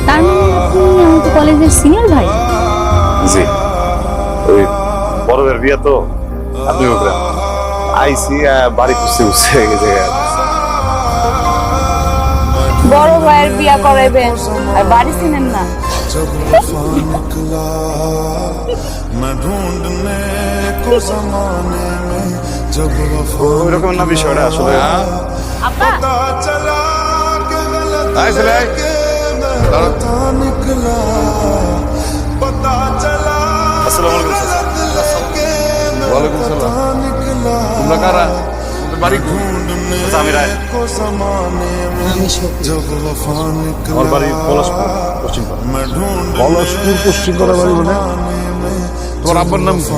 তার মানে আপনি আমাদের কলেজের সিনিয়র ভাই? জি, ওই বড় ভাইয়ের বিয়া তো আপনি ওখানে আইসি বাড়ি খুঁজতে খুঁজতে গেছে। বড় ভাইয়ের বিয়া করাইবেন আর বাড়ি চিনেন না? ওইরকম না বিষয়টা আসলে। আপা আসসালামু আলাইকুম চাচা। ওয়ালাইকুম সালাম। তোমরা কারা? তোমাদের বাড়ি কোন? চাচা, আমি রায়। আমার বাড়ি পলাশপুর, পশ্চিম পাড়া। পলাশপুর পশ্চিম করা বাড়ি মানে? তোমার আব্বার নাম কি?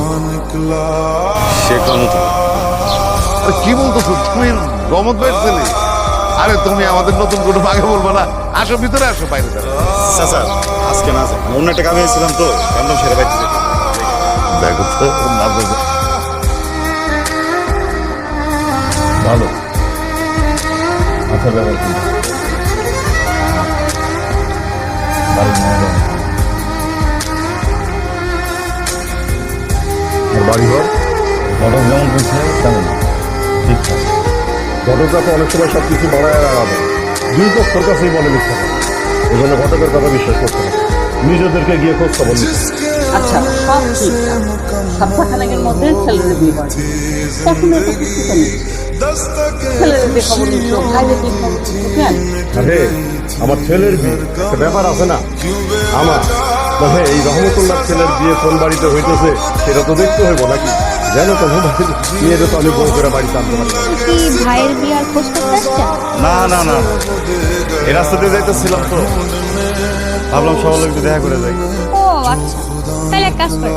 শেখ রহমত। আরে কি বলতেছো তুমি? রহমত ভাইয়ের ছেলে? আরে তুমি আমাদের নতুন কোনো আগে বলবো না। আসো ভিতরে, আসো বাইরে দাঁড়াও। চাচা আজকে না যাই, অন্য একটা কামে এসেছিলাম তো, একদম সেরে বাইতে যেতে। দেখো তো না দেখো। ভালো আচ্ছা ব্যবহার করো। বাড়ির মহল বাড়ি ঘর ঘটক যেমন করছে তেমন ঠিকঠাক। ঘটকরা তো অনেক সময় সব কিছু বাড়ায় আর আলাদা দুই পক্ষের কাছেই বলে মিথ্যা কথা। এই জন্য ঘটকের কথা বিশ্বাস করতে হবে, নিজেদেরকে গিয়ে খোঁজ খবর নিতে হবে। আচ্ছা সব ঠিক সপ্তাহখানেকের মধ্যে ছেলেদের বিয়ে করে তখন এত কিছু কেন? ছেলেদের বিয়ে খবর নিচ্ছ ভাইদের বিয়ে খবর নিচ্ছ কেন? আরে আমার ছেলের বিয়ে একটা ব্যাপার আছে না, আমার মানে এই রহমতুল্লাহ ছেলের বিয়ে কোন বাড়িতে হইতেছে সেটা তো দেখতে হইব নাকি? জানো তো বিয়েটা তো আমি বউ করে বাড়িতে আনতে পারি না। কি ভাইয়ের বিয়ার খোঁজ করতে আসছেন? না না না, এই রাস্তা দিয়ে যাইতেছিলাম তো, ভাবলাম সবার লোক একটু দেখা করে যাই। ও আচ্ছা, তাহলে এক কাজ করেন,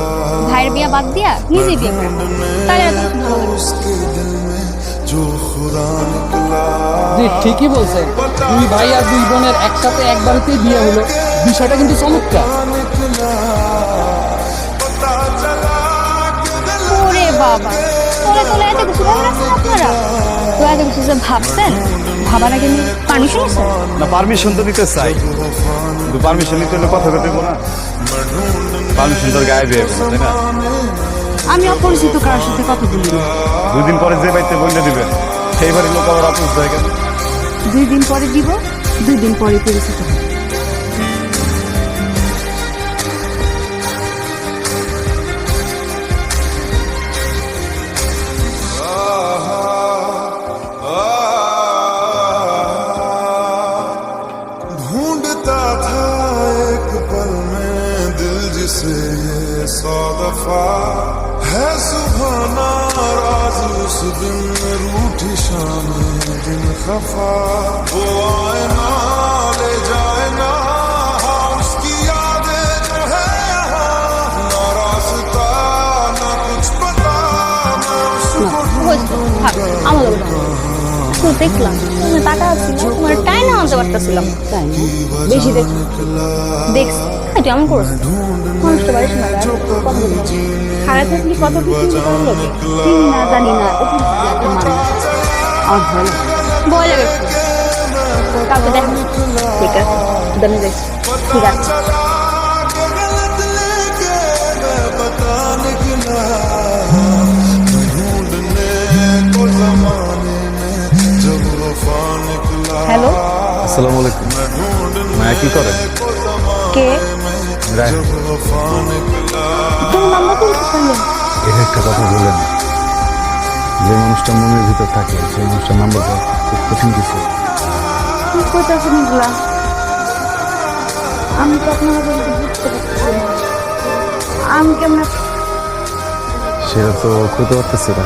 ভাইয়ের বিয়া বাদ দিয়া নিজে বিয়ে করেন, তাহলে আর বেশি ভালো লাগবে। জি ঠিকই বলছেন, দুই ভাই আর দুই বোনের একসাথে এক বাড়িতেই বিয়ে হলো, বিষয়টা কিন্তু চমৎকার। ওরে বাবা, তোলে তোলে এত কিছু ভাবে রাখছেন আপনারা? তো এত কিছু যে ভাবছেন, ভাবার আগে পারমিশন আছে? না, পারমিশন তো নিতে চাই, কিন্তু পারমিশন নিতে হলে কথা বলতে না। পারমিশন তোর গায়ে বিয়ে হবে, তাই না? আমি অপরিচিত কারোর সাথে কথা বলি না। 2 দিন পরে যে বাড়িতে বলে দিবেন সেই বাড়ির লোক আবার অপরিচিত হয়ে গেল। 2 দিন পরে দিব, 2 দিন পরে পরিচিত হবে। ढूंढता था एक पल में दिल जिसे ये 100 दफा है सुभाना राज उस दिन रूठी शाम दिन खफा वो आए ना ले जाए ना हाँ, उसकी यादें जो है यहाँ ना रास्ता ना कुछ पता मैं उसको তো দেখলাম তুমি টাকা আছে না, তোমার টাই না আনতে পারতেছিলাম, তাই না? বেশি দেখছি এটা এমন করছে মানুষটা বাড়ির সময় খারাপ থাকলে কত কিছু চিনি না জানি না, একটা মানুষ আর ভয় লাগে কাউকে দেখ। ঠিক আছে দামি দেখছি, ঠিক আছে। হ্যালো, আসসালামু আলাইকুম। মায়া কি করে? কে? রায়। তুমি নাম্বার বলতে পারলেন? এর একটা কথা বলেন, যে মানুষটা মনের ভিতর থাকে সেই মানুষটার নাম্বার দেওয়া খুব কঠিন কিছু। কি করতেছেন এগুলা? আমি তো আপনার বলতে বুঝতে পারছি না, আমি কেমন সেটা তো করতে পারতেছি না।